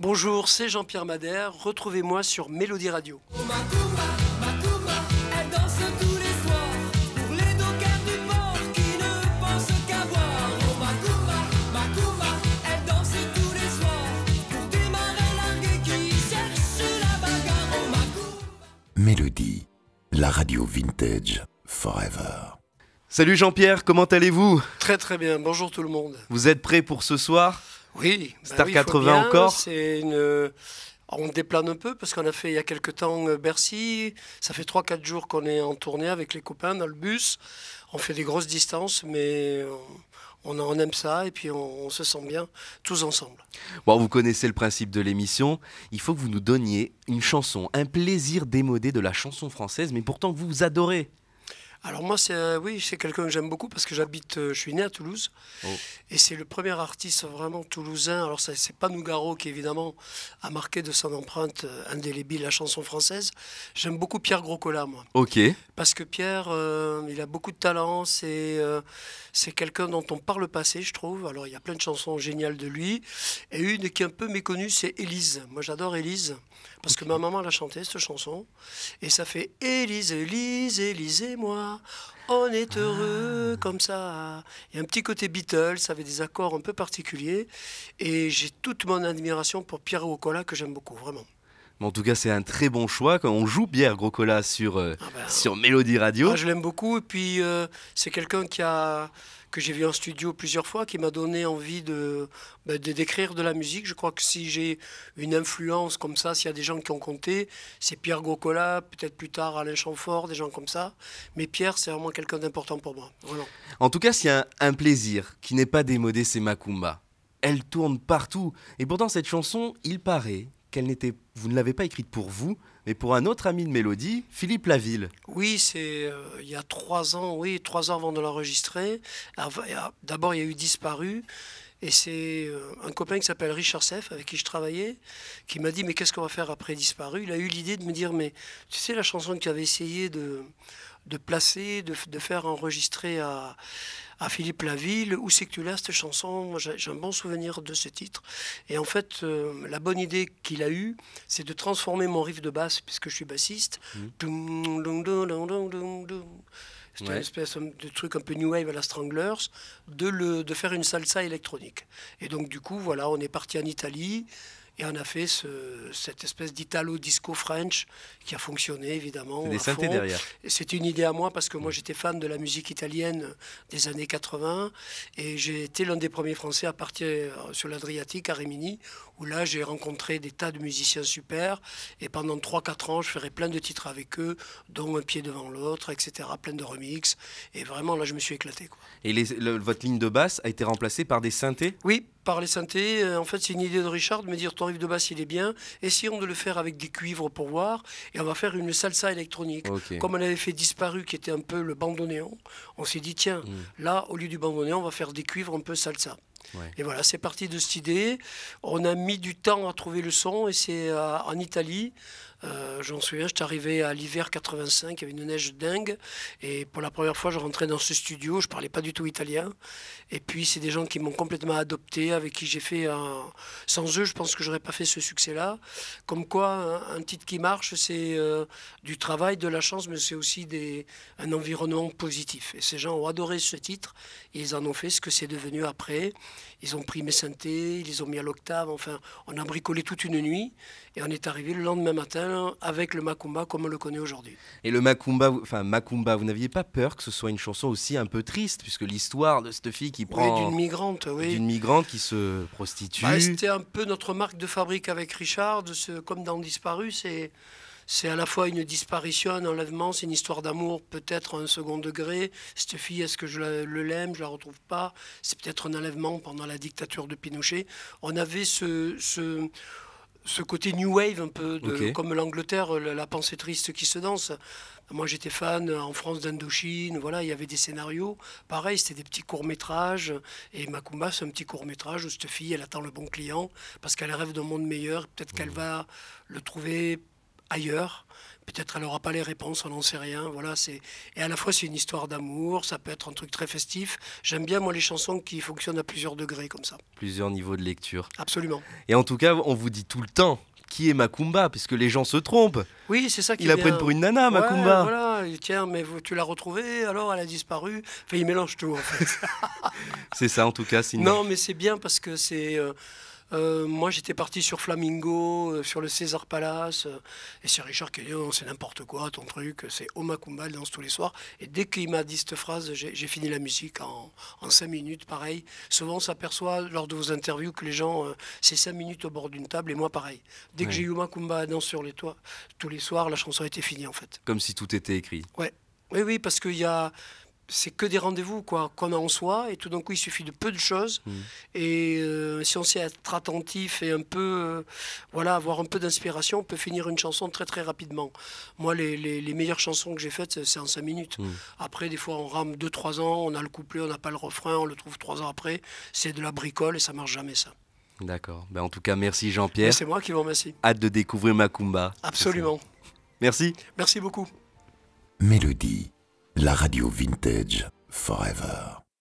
Bonjour, c'est Jean-Pierre Madère. Retrouvez-moi sur Mélodie Radio. Macumba, elle danse tous les soirs pour les dockers du port qui ne pensent qu'à boire. Oh Macumba, elle danse tous les soirs pour des marins largués qui cherchent la bagarre. Oh Macumba. Mélodie, la radio vintage forever. Salut Jean-Pierre, comment allez-vous? Très très bien, bonjour tout le monde. Vous êtes prêts pour ce soir? Oui, Star oui, 80 faut bien. encore. On déplane un peu parce qu'on a fait il y a quelques temps Bercy. Ça fait 3-4 jours qu'on est en tournée avec les copains dans le bus. On fait des grosses distances, mais on aime ça et puis on se sent bien tous ensemble. Bon, vous connaissez le principe de l'émission. Il faut que vous nous donniez une chanson, un plaisir démodé de la chanson française, mais pourtant que vous adorez. Alors moi, c'est quelqu'un que j'aime beaucoup parce que je suis né à Toulouse. Oh. Et c'est le premier artiste vraiment toulousain. Alors c'est pas Nougaro qui évidemment a marqué de son empreinte indélébile la chanson française. J'aime beaucoup Pierre Groscola, moi. Ok. Parce que Pierre, il a beaucoup de talent. C'est quelqu'un dont on parle pas assez, je trouve. Alors il y a plein de chansons géniales de lui. Et une qui est un peu méconnue, c'est Élise. Moi j'adore Élise. Parce que ma maman l'a chanté cette chanson. Et ça fait Élise, Élise, Élise et moi. On est heureux comme ça. Il y a un petit côté Beatles, ça avait des accords un peu particuliers. Et j'ai toute mon admiration pour Pierre Groscola que j'aime beaucoup, vraiment. Mais en tout cas, c'est un très bon choix. Quand on joue Pierre Groscola sur Mélodie Radio. Je l'aime beaucoup. Et puis, c'est quelqu'un que j'ai vu en studio plusieurs fois, qui m'a donné envie d'écrire de la musique. Je crois que si j'ai une influence comme ça, s'il y a des gens qui ont compté, c'est Pierre Groscola, peut-être plus tard Alain Chamfort, des gens comme ça. Mais Pierre, c'est vraiment quelqu'un d'important pour moi. Vraiment. En tout cas, s'il y a un plaisir qui n'est pas démodé, c'est Macumba. Elle tourne partout. Et pourtant, cette chanson, il paraît vous ne l'avez pas écrite pour vous, mais pour un autre ami de Mélodie, Philippe Laville. Oui, c'est il y a 3 ans, 3 ans avant de l'enregistrer. D'abord, il y a eu Disparu. Et c'est un copain qui s'appelle Richard Seff, avec qui je travaillais, qui m'a dit « Mais qu'est-ce qu'on va faire après Disparu ?» Il a eu l'idée de me dire « Mais tu sais, la chanson que tu avais essayé de placer, de faire enregistrer à Philippe Laville, où c'est que tu l'as cette chanson? Moi, j'ai un bon souvenir de ce titre. Et en fait, la bonne idée qu'il a eue, c'est de transformer mon riff de basse, puisque je suis bassiste. C'est une espèce de truc un peu new wave à la Stranglers, de faire une salsa électronique. Et donc du coup, voilà, on est parti en Italie. Et on a fait cette espèce d'italo-disco French qui a fonctionné évidemment. Des synthés derrière. C'est une idée à moi parce que moi j'étais fan de la musique italienne des années 80 et j'ai été l'un des premiers Français à partir sur l'Adriatique à Rimini où là j'ai rencontré des tas de musiciens super et pendant 3-4 ans je ferai plein de titres avec eux, dont Un pied devant l'autre, etc. Plein de remixes et vraiment là je me suis éclaté, quoi. Et votre ligne de basse a été remplacée par des synthés? Oui, par les synthés. En fait, c'est une idée de Richard de me dire ton riff de basse il est bien, essayons de le faire avec des cuivres pour voir, et on va faire une salsa électronique. Okay. Comme on avait fait Disparu, qui était un peu le bandoneon, on s'est dit tiens, là, au lieu du bandoneon, on va faire des cuivres un peu salsa. Ouais. Et voilà, c'est parti de cette idée. On a mis du temps à trouver le son, et c'est en Italie. J'en souviens, j'étais arrivé à l'hiver 85, il y avait une neige dingue, et pour la première fois je rentrais dans ce studio, je parlais pas du tout italien, et puis c'est des gens qui m'ont complètement adopté, avec qui j'ai fait sans eux je pense que j'aurais pas fait ce succès-là. Comme quoi un titre qui marche, c'est du travail, de la chance, mais c'est aussi un environnement positif, et ces gens ont adoré ce titre, et ils en ont fait ce que c'est devenu après. Ils ont pris mes synthés, ils les ont mis à l'octave, enfin on a bricolé toute une nuit, et on est arrivé le lendemain matin avec le Macumba comme on le connaît aujourd'hui. Et le Macumba, vous n'aviez pas peur que ce soit une chanson aussi un peu triste, puisque l'histoire de cette fille qui prend... Oui, d'une migrante, oui. D'une migrante qui se prostitue. C'était un peu notre marque de fabrique avec Richard, comme dans Disparu, c'est à la fois une disparition, un enlèvement, c'est une histoire d'amour, peut-être un second degré. Cette fille, est-ce que je l'aime, je la retrouve pas? C'est peut-être un enlèvement pendant la dictature de Pinochet. On avait ce côté new wave un peu, comme l'Angleterre, la pensée triste qui se danse. Moi j'étais fan en France d'Indochine, voilà, il y avait des scénarios. Pareil, c'était des petits courts-métrages. Et Macumba, c'est un petit court-métrage où cette fille, elle attend le bon client parce qu'elle rêve d'un monde meilleur. Peut-être qu'elle va le trouver ailleurs. Peut-être elle n'aura pas les réponses, on n'en sait rien. Voilà, et à la fois c'est une histoire d'amour, ça peut être un truc très festif. J'aime bien moi les chansons qui fonctionnent à plusieurs degrés comme ça. Plusieurs niveaux de lecture. Absolument. Et en tout cas, on vous dit tout le temps qui est Macumba, puisque les gens se trompent. Oui, c'est ça qui Ils la prennent pour une nana, Ouais, Macumba. voilà, et tiens, mais tu l'as retrouvée, alors elle a disparu. Enfin, il mélange tout en fait. C'est ça, en tout cas. Non, mais c'est bien parce que moi, j'étais parti sur Flamingo, sur le César Palace, et c'est Richard qui a dit oh, c'est n'importe quoi ton truc, c'est Oh Macumba, elle danse tous les soirs. Et dès qu'il m'a dit cette phrase, j'ai fini la musique en 5 minutes, pareil. Souvent, on s'aperçoit lors de vos interviews que les gens, c'est 5 minutes au bord d'une table, et moi, pareil. Dès que j'ai eu Macumba, elle danse sur les toits, tous les soirs, la chanson a été finie en fait. Comme si tout était écrit. Ouais. Oui, parce qu'il y a. C'est que des rendez-vous quoi qu'on a en soi et tout d'un coup il suffit de peu de choses et si on sait être attentif et un peu voilà avoir un peu d'inspiration on peut finir une chanson très très rapidement. Moi les meilleures chansons que j'ai faites c'est en 5 minutes. Après des fois on rame 2-3 ans, on a le couplet, on n'a pas le refrain, on le trouve 3 ans après, c'est de la bricole et ça marche jamais ça. D'accord. En tout cas merci Jean-Pierre. C'est moi qui vous remercie. Hâte de découvrir Macumba. Absolument. Merci. Merci beaucoup. Mélodie, la radio vintage forever.